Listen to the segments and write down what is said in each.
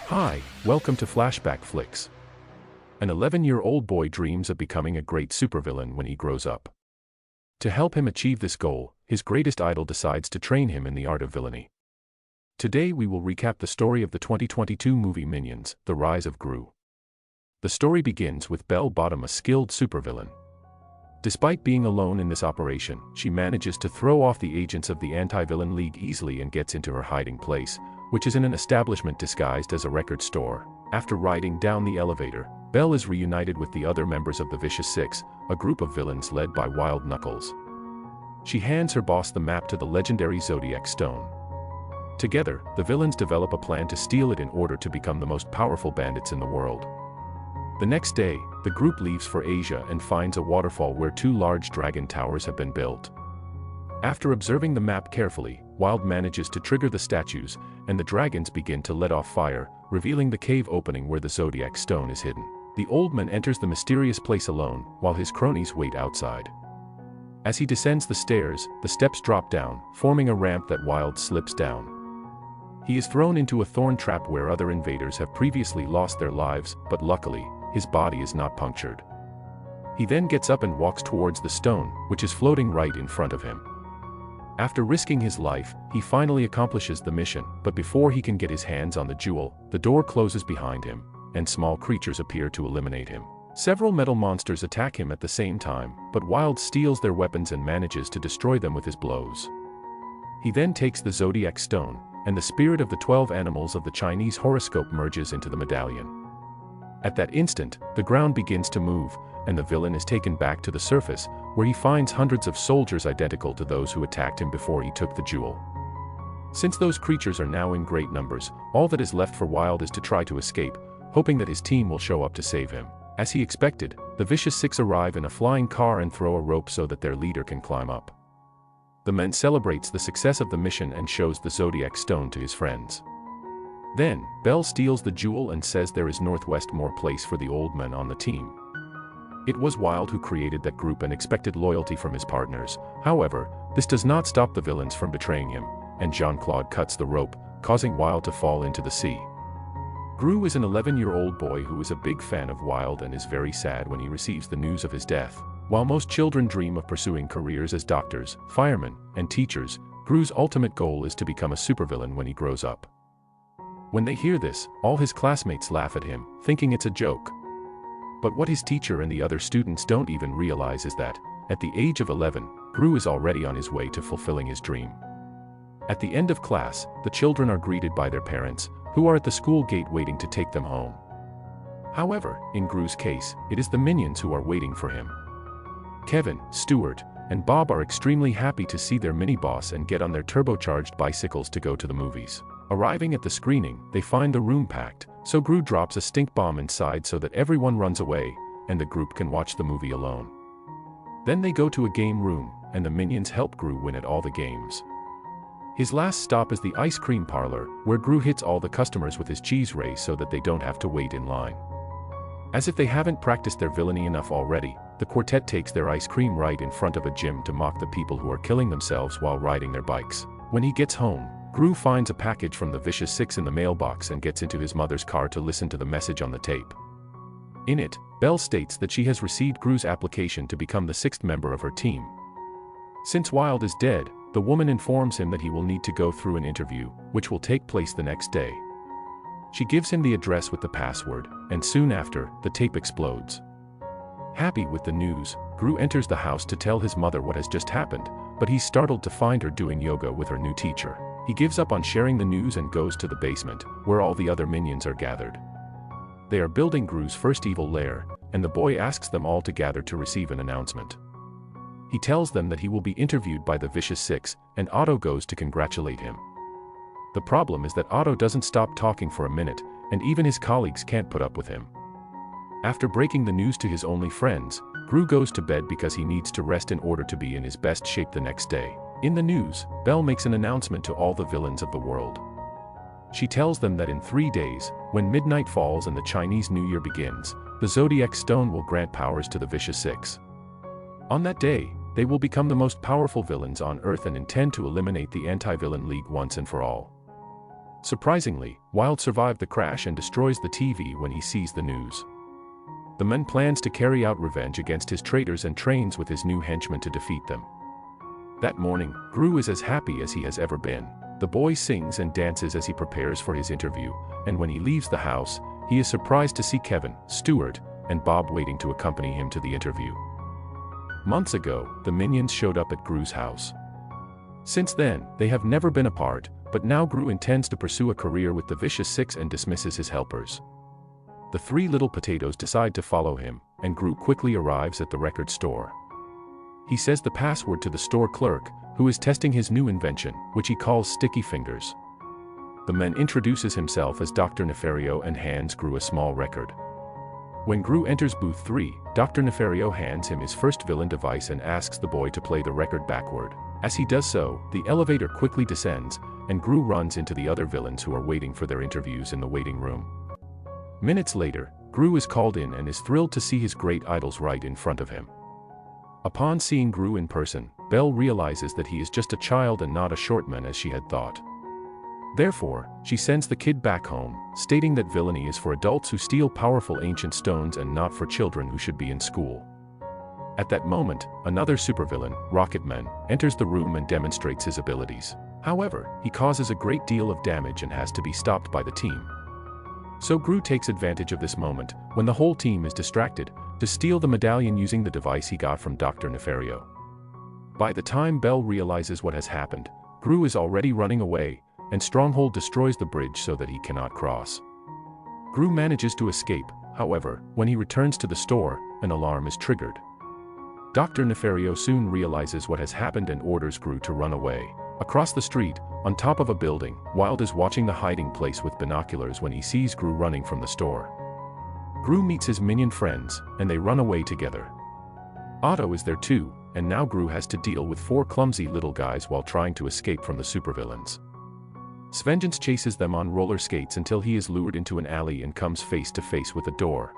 Hi, welcome to Flashback Flicks. An 11-year-old boy dreams of becoming a great supervillain when he grows up. To help him achieve this goal, his greatest idol decides to train him in the art of villainy. Today we will recap the story of the 2022 movie Minions, The Rise of Gru. The story begins with Belle Bottom, a skilled supervillain. Despite being alone in this operation, she manages to throw off the agents of the Anti-Villain League easily and gets into her hiding place, which is in an establishment disguised as a record store. After riding down the elevator, Belle is reunited with the other members of the Vicious Six, a group of villains led by Wild Knuckles. She hands her boss the map to the legendary Zodiac Stone. Together, the villains develop a plan to steal it in order to become the most powerful bandits in the world. The next day, the group leaves for Asia and finds a waterfall where two large dragon towers have been built. After observing the map carefully, Wild manages to trigger the statues, and the dragons begin to let off fire, revealing the cave opening where the Zodiac Stone is hidden. The old man enters the mysterious place alone, while his cronies wait outside. As he descends the stairs, the steps drop down, forming a ramp that Wild slips down. He is thrown into a thorn trap where other invaders have previously lost their lives, but luckily, his body is not punctured. He then gets up and walks towards the stone, which is floating right in front of him. After risking his life, he finally accomplishes the mission, but before he can get his hands on the jewel, the door closes behind him, and small creatures appear to eliminate him. Several metal monsters attack him at the same time, but Wild steals their weapons and manages to destroy them with his blows. He then takes the Zodiac Stone, and the spirit of the 12 animals of the Chinese horoscope merges into the medallion. At that instant, the ground begins to move, and the villain is taken back to the surface, where he finds hundreds of soldiers identical to those who attacked him before he took the jewel. Since those creatures are now in great numbers, all that is left for Wild is to try to escape, hoping that his team will show up to save him. As he expected, the Vicious Six arrive in a flying car and throw a rope so that their leader can climb up. The man celebrates the success of the mission and shows the Zodiac Stone to his friends. Then, Belle steals the jewel and says there is Northwest more place for the old man on the team. It was Wild who created that group and expected loyalty from his partners. However, this does not stop the villains from betraying him, and Jean-Claude cuts the rope, causing Wild to fall into the sea. Gru is an 11-year-old boy who is a big fan of Wild and is very sad when he receives the news of his death. While most children dream of pursuing careers as doctors, firemen, and teachers, Gru's ultimate goal is to become a supervillain when he grows up. When they hear this, all his classmates laugh at him, thinking it's a joke. But what his teacher and the other students don't even realize is that, at the age of 11, Gru is already on his way to fulfilling his dream. At the end of class, the children are greeted by their parents, who are at the school gate waiting to take them home. However, in Gru's case, it is the Minions who are waiting for him. Kevin, Stuart, and Bob are extremely happy to see their mini-boss and get on their turbocharged bicycles to go to the movies. Arriving at the screening, they find the room packed, so Gru drops a stink bomb inside so that everyone runs away, and the group can watch the movie alone. Then they go to a game room, and the Minions help Gru win at all the games. His last stop is the ice cream parlor, where Gru hits all the customers with his cheese ray so that they don't have to wait in line. As if they haven't practiced their villainy enough already, the quartet takes their ice cream right in front of a gym to mock the people who are killing themselves while riding their bikes. When he gets home, Gru finds a package from the Vicious Six in the mailbox and gets into his mother's car to listen to the message on the tape. In it, Belle states that she has received Gru's application to become the 6th member of her team. Since Wild is dead, the woman informs him that he will need to go through an interview, which will take place the next day. She gives him the address with the password, and soon after, the tape explodes. Happy with the news, Gru enters the house to tell his mother what has just happened, but he's startled to find her doing yoga with her new teacher. He gives up on sharing the news and goes to the basement, where all the other Minions are gathered. They are building Gru's first evil lair, and the boy asks them all to gather to receive an announcement. He tells them that he will be interviewed by the Vicious Six, and Otto goes to congratulate him. The problem is that Otto doesn't stop talking for a minute, and even his colleagues can't put up with him. After breaking the news to his only friends, Gru goes to bed because he needs to rest in order to be in his best shape the next day. In the news, Belle makes an announcement to all the villains of the world. She tells them that in 3 days, when midnight falls and the Chinese New Year begins, the Zodiac Stone will grant powers to the Vicious Six. On that day, they will become the most powerful villains on Earth and intend to eliminate the Anti-Villain League once and for all. Surprisingly, Wild survived the crash and destroys the TV when he sees the news. The man plans to carry out revenge against his traitors and trains with his new henchmen to defeat them. That morning, Gru is as happy as he has ever been. The boy sings and dances as he prepares for his interview, and when he leaves the house, he is surprised to see Kevin, Stuart, and Bob waiting to accompany him to the interview. Months ago, the Minions showed up at Gru's house. Since then, they have never been apart, but now Gru intends to pursue a career with the Vicious Six and dismisses his helpers. The three little potatoes decide to follow him, and Gru quickly arrives at the record store. He says the password to the store clerk, who is testing his new invention, which he calls Sticky Fingers. The man introduces himself as Dr. Nefario and hands Gru a small record. When Gru enters booth 3, Dr. Nefario hands him his first villain device and asks the boy to play the record backward. As he does so, the elevator quickly descends, and Gru runs into the other villains who are waiting for their interviews in the waiting room. Minutes later, Gru is called in and is thrilled to see his great idols right in front of him. Upon seeing Gru in person, Belle realizes that he is just a child and not a short man as she had thought. Therefore, she sends the kid back home, stating that villainy is for adults who steal powerful ancient stones and not for children who should be in school. At that moment, another supervillain, Rocketman, enters the room and demonstrates his abilities. However, he causes a great deal of damage and has to be stopped by the team. So Gru takes advantage of this moment, when the whole team is distracted, to steal the medallion using the device he got from Dr. Nefario. By the time Belle realizes what has happened, Gru is already running away, and Stronghold destroys the bridge so that he cannot cross. Gru manages to escape, however, when he returns to the store, an alarm is triggered. Dr. Nefario soon realizes what has happened and orders Gru to run away. Across the street, on top of a building, Wild is watching the hiding place with binoculars when he sees Gru running from the store. Gru meets his minion friends, and they run away together. Otto is there too, and now Gru has to deal with 4 clumsy little guys while trying to escape from the supervillains. Svengeance chases them on roller skates until he is lured into an alley and comes face to face with a door.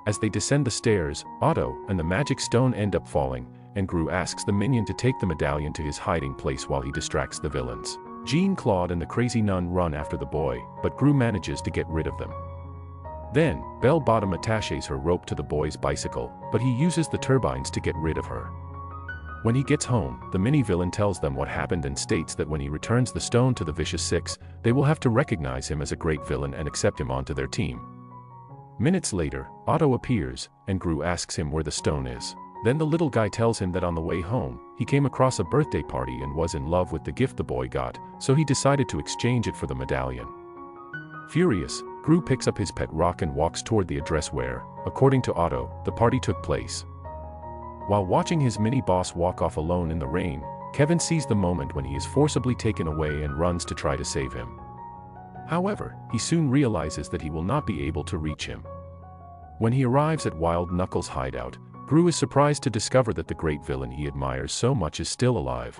As they descend the stairs, Otto and the magic stone end up falling, and Gru asks the minion to take the medallion to his hiding place while he distracts the villains. Jean-Claude and the crazy nun run after the boy, but Gru manages to get rid of them. Then, Belle Bottom attaches her rope to the boy's bicycle, but he uses the turbines to get rid of her. When he gets home, the mini-villain tells them what happened and states that when he returns the stone to the Vicious Six, they will have to recognize him as a great villain and accept him onto their team. Minutes later, Otto appears, and Gru asks him where the stone is. Then the little guy tells him that on the way home, he came across a birthday party and was in love with the gift the boy got, so he decided to exchange it for the medallion. Furious, Gru picks up his pet rock and walks toward the address where, according to Otto, the party took place. While watching his mini-boss walk off alone in the rain, Kevin sees the moment when he is forcibly taken away and runs to try to save him. However, he soon realizes that he will not be able to reach him. When he arrives at Wild Knuckles' hideout, Gru is surprised to discover that the great villain he admires so much is still alive.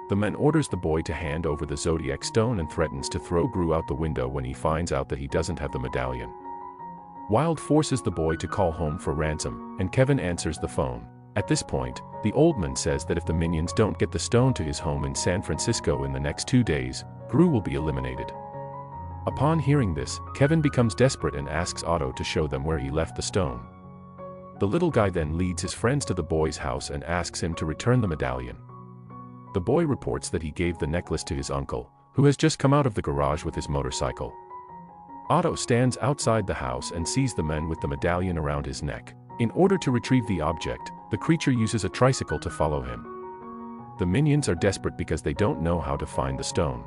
The man orders the boy to hand over the Zodiac Stone and threatens to throw Gru out the window when he finds out that he doesn't have the medallion. Wild forces the boy to call home for ransom, and Kevin answers the phone. At this point, the old man says that if the minions don't get the stone to his home in San Francisco in the next 2 days, Gru will be eliminated. Upon hearing this, Kevin becomes desperate and asks Otto to show them where he left the stone. The little guy then leads his friends to the boy's house and asks him to return the medallion. The boy reports that he gave the necklace to his uncle, who has just come out of the garage with his motorcycle. Otto stands outside the house and sees the man with the medallion around his neck. In order to retrieve the object, the creature uses a tricycle to follow him. The minions are desperate because they don't know how to find the stone.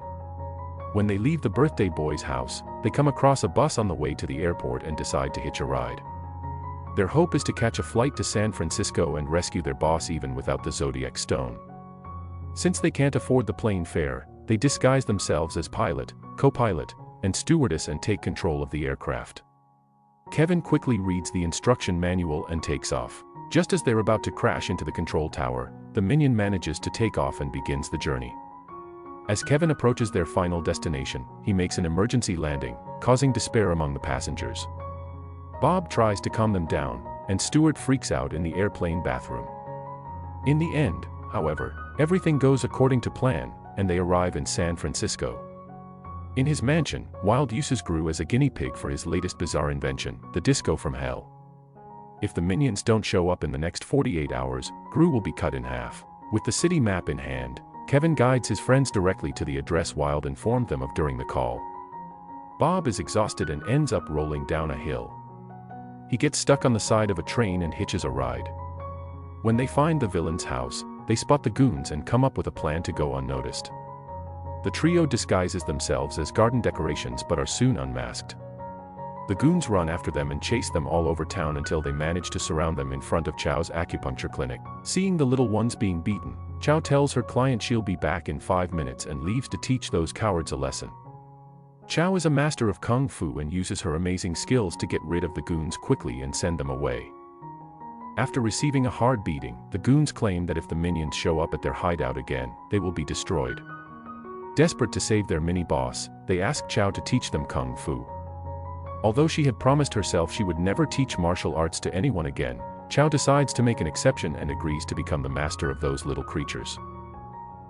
When they leave the birthday boy's house, they come across a bus on the way to the airport and decide to hitch a ride. Their hope is to catch a flight to San Francisco and rescue their boss even without the Zodiac Stone. Since they can't afford the plane fare, they disguise themselves as pilot, co-pilot, and stewardess and take control of the aircraft. Kevin quickly reads the instruction manual and takes off. Just as they're about to crash into the control tower, the minion manages to take off and begins the journey. As Kevin approaches their final destination, he makes an emergency landing, causing despair among the passengers. Bob tries to calm them down, and Stuart freaks out in the airplane bathroom. In the end, however, everything goes according to plan, and they arrive in San Francisco. In his mansion, Wild uses Gru as a guinea pig for his latest bizarre invention, the disco from hell. If the minions don't show up in the next 48 hours, Gru will be cut in half. With the city map in hand, Kevin guides his friends directly to the address Wild informed them of during the call. Bob is exhausted and ends up rolling down a hill. He gets stuck on the side of a train and hitches a ride. When they find the villain's house, they spot the goons and come up with a plan to go unnoticed. The trio disguises themselves as garden decorations but are soon unmasked. The goons run after them and chase them all over town until they manage to surround them in front of Chow's acupuncture clinic. Seeing the little ones being beaten, Chow tells her client she'll be back in 5 minutes and leaves to teach those cowards a lesson. Chow is a master of kung fu and uses her amazing skills to get rid of the goons quickly and send them away. After receiving a hard beating, the goons claim that if the minions show up at their hideout again, they will be destroyed. Desperate to save their mini-boss, they ask Chow to teach them kung fu. Although she had promised herself she would never teach martial arts to anyone again, Chow decides to make an exception and agrees to become the master of those little creatures.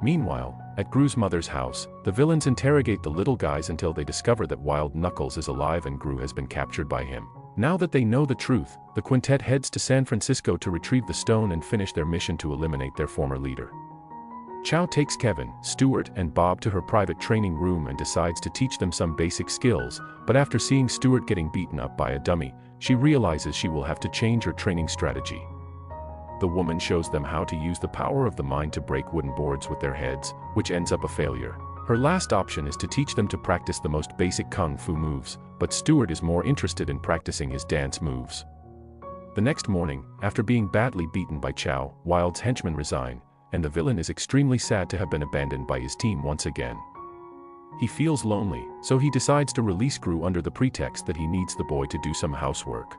Meanwhile, at Gru's mother's house, the villains interrogate the little guys until they discover that Wild Knuckles is alive and Gru has been captured by him. Now that they know the truth, the quintet heads to San Francisco to retrieve the stone and finish their mission to eliminate their former leader. Chow takes Kevin, Stuart, and Bob to her private training room and decides to teach them some basic skills, but after seeing Stuart getting beaten up by a dummy, she realizes she will have to change her training strategy. The woman shows them how to use the power of the mind to break wooden boards with their heads, which ends up a failure. Her last option is to teach them to practice the most basic kung fu moves, but Stuart is more interested in practicing his dance moves. The next morning, after being badly beaten by Chow, Wild's henchmen resign, and the villain is extremely sad to have been abandoned by his team once again. He feels lonely, so he decides to release Gru under the pretext that he needs the boy to do some housework.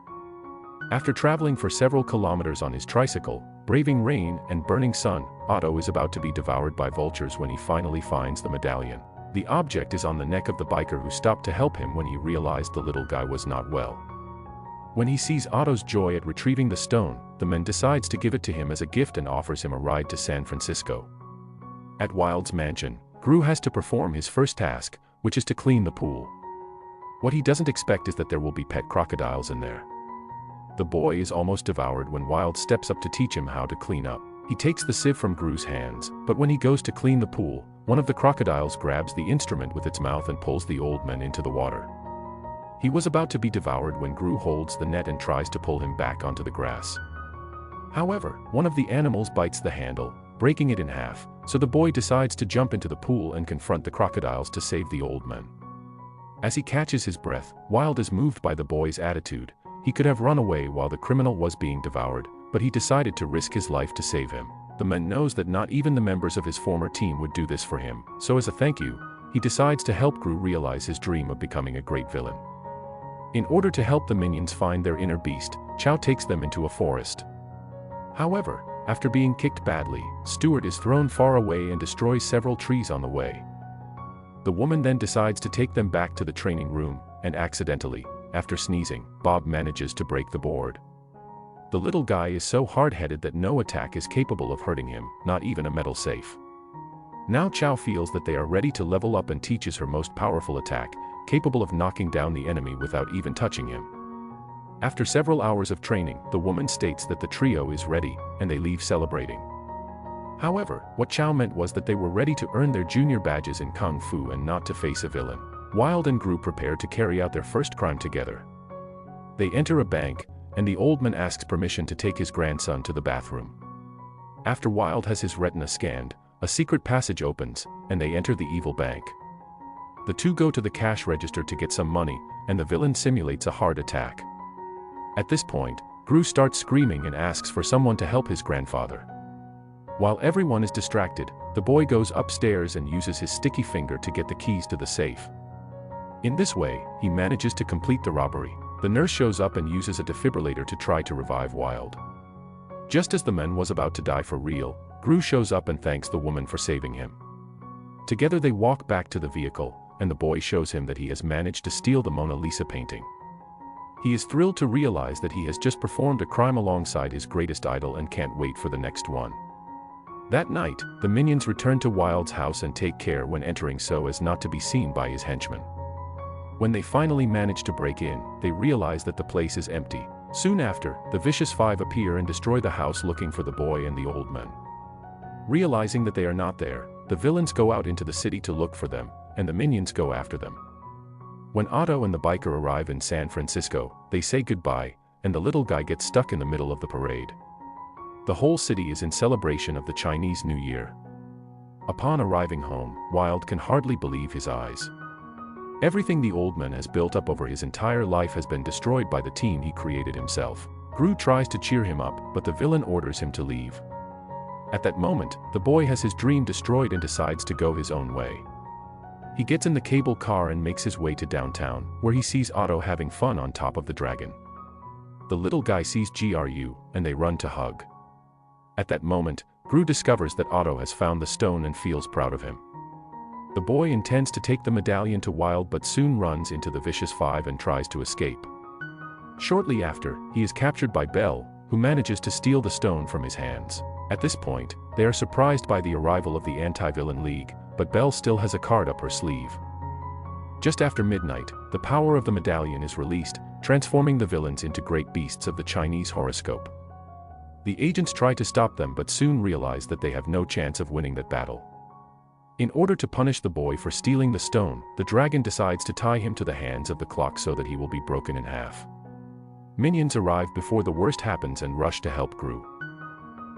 After traveling for several kilometers on his tricycle, braving rain and burning sun, Otto is about to be devoured by vultures when he finally finds the medallion. The object is on the neck of the biker who stopped to help him when he realized the little guy was not well. When he sees Otto's joy at retrieving the stone, the man decides to give it to him as a gift and offers him a ride to San Francisco. At Wild's mansion, Gru has to perform his first task, which is to clean the pool. What he doesn't expect is that there will be pet crocodiles in there. The boy is almost devoured when Wild steps up to teach him how to clean up. He takes the sieve from Gru's hands, but when he goes to clean the pool, one of the crocodiles grabs the instrument with its mouth and pulls the old man into the water. He was about to be devoured when Gru holds the net and tries to pull him back onto the grass. However, one of the animals bites the handle, breaking it in half, so the boy decides to jump into the pool and confront the crocodiles to save the old man. As he catches his breath, Wild is moved by the boy's attitude. He could have run away while the criminal was being devoured, but he decided to risk his life to save him. The man knows that not even the members of his former team would do this for him, so as a thank you, he decides to help Gru realize his dream of becoming a great villain. In order to help the minions find their inner beast, Chow takes them into a forest. However, after being kicked badly, Stuart is thrown far away and destroys several trees on the way. The woman then decides to take them back to the training room, and accidentally, after sneezing, Bob manages to break the board. The little guy is so hard-headed that no attack is capable of hurting him, not even a metal safe. Now Chow feels that they are ready to level up and teaches her most powerful attack, capable of knocking down the enemy without even touching him. After several hours of training, the woman states that the trio is ready, and they leave celebrating. However, what Chow meant was that they were ready to earn their junior badges in Kung Fu and not to face a villain. Wild and Gru prepare to carry out their first crime together. They enter a bank, and the old man asks permission to take his grandson to the bathroom. After Wild has his retina scanned, a secret passage opens, and they enter the evil bank. The two go to the cash register to get some money, and the villain simulates a heart attack. At this point, Gru starts screaming and asks for someone to help his grandfather. While everyone is distracted, the boy goes upstairs and uses his sticky finger to get the keys to the safe. In this way, he manages to complete the robbery. The nurse shows up and uses a defibrillator to try to revive Wild. Just as the man was about to die for real, Gru shows up and thanks the woman for saving him. Together they walk back to the vehicle, and the boy shows him that he has managed to steal the Mona Lisa painting. He is thrilled to realize that he has just performed a crime alongside his greatest idol and can't wait for the next one. That night, the minions return to Wild's house and take care when entering so as not to be seen by his henchmen. When they finally manage to break in, they realize that the place is empty. Soon after, the Vicious Five appear and destroy the house looking for the boy and the old man. Realizing that they are not there, the villains go out into the city to look for them, and the minions go after them. When Otto and the biker arrive in San Francisco, they say goodbye, and the little guy gets stuck in the middle of the parade. The whole city is in celebration of the Chinese New Year. Upon arriving home, Wild can hardly believe his eyes. Everything the old man has built up over his entire life has been destroyed by the team he created himself. Gru tries to cheer him up, but the villain orders him to leave. At that moment, the boy has his dream destroyed and decides to go his own way. He gets in the cable car and makes his way to downtown, where he sees Otto having fun on top of the dragon. The little guy sees Gru, and they run to hug. At that moment, Gru discovers that Otto has found the stone and feels proud of him. The boy intends to take the medallion to Wild but soon runs into the Vicious Five and tries to escape. Shortly after, he is captured by Belle, who manages to steal the stone from his hands. At this point, they are surprised by the arrival of the Anti-Villain League, but Belle still has a card up her sleeve. Just after midnight, the power of the medallion is released, transforming the villains into great beasts of the Chinese horoscope. The agents try to stop them but soon realize that they have no chance of winning that battle. In order to punish the boy for stealing the stone, the dragon decides to tie him to the hands of the clock so that he will be broken in half. Minions arrive before the worst happens and rush to help Gru.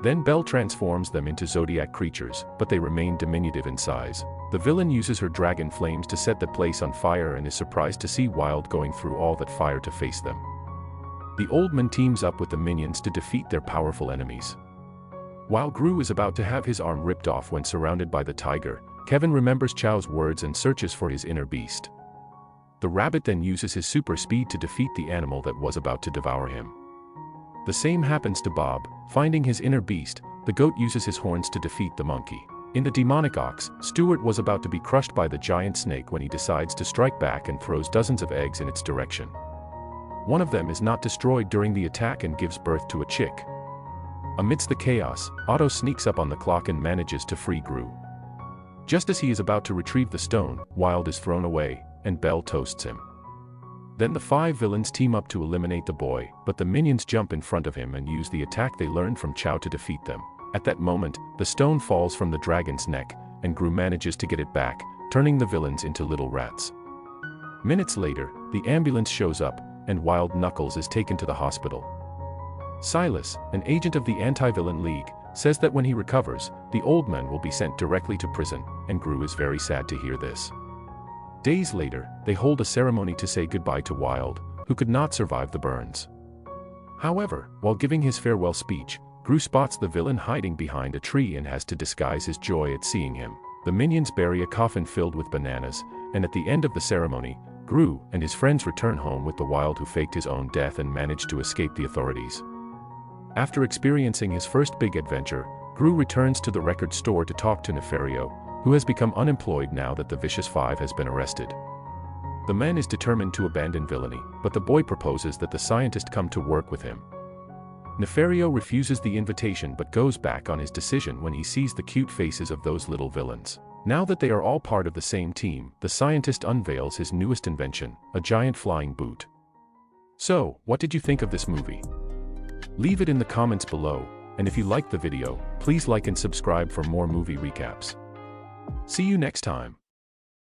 Then Belle transforms them into zodiac creatures, but they remain diminutive in size. The villain uses her dragon flames to set the place on fire and is surprised to see Wild going through all that fire to face them. The old man teams up with the minions to defeat their powerful enemies. While Gru is about to have his arm ripped off when surrounded by the tiger, Kevin remembers Chow's words and searches for his inner beast. The rabbit then uses his super speed to defeat the animal that was about to devour him. The same happens to Bob. Finding his inner beast, the goat uses his horns to defeat the monkey. In the demonic ox, Stuart was about to be crushed by the giant snake when he decides to strike back and throws dozens of eggs in its direction. One of them is not destroyed during the attack and gives birth to a chick. Amidst the chaos, Otto sneaks up on the clock and manages to free Gru. Just as he is about to retrieve the stone, Wild is thrown away, and Belle toasts him. Then the five villains team up to eliminate the boy, but the minions jump in front of him and use the attack they learned from Chow to defeat them. At that moment, the stone falls from the dragon's neck, and Gru manages to get it back, turning the villains into little rats. Minutes later, the ambulance shows up, and Wild Knuckles is taken to the hospital. Silas, an agent of the Anti-Villain League, says that when he recovers, the old man will be sent directly to prison, and Gru is very sad to hear this. Days later, they hold a ceremony to say goodbye to Wild, who could not survive the burns. However, while giving his farewell speech, Gru spots the villain hiding behind a tree and has to disguise his joy at seeing him. The minions bury a coffin filled with bananas, and at the end of the ceremony, Gru and his friends return home with the Wild who faked his own death and managed to escape the authorities. After experiencing his first big adventure, Gru returns to the record store to talk to Nefario, who has become unemployed now that the Vicious Five has been arrested. The man is determined to abandon villainy, but the boy proposes that the scientist come to work with him. Nefario refuses the invitation but goes back on his decision when he sees the cute faces of those little villains. Now that they are all part of the same team, the scientist unveils his newest invention, a giant flying boot. So, what did you think of this movie? Leave it in the comments below, and if you liked the video, please like and subscribe for more movie recaps. See you next time.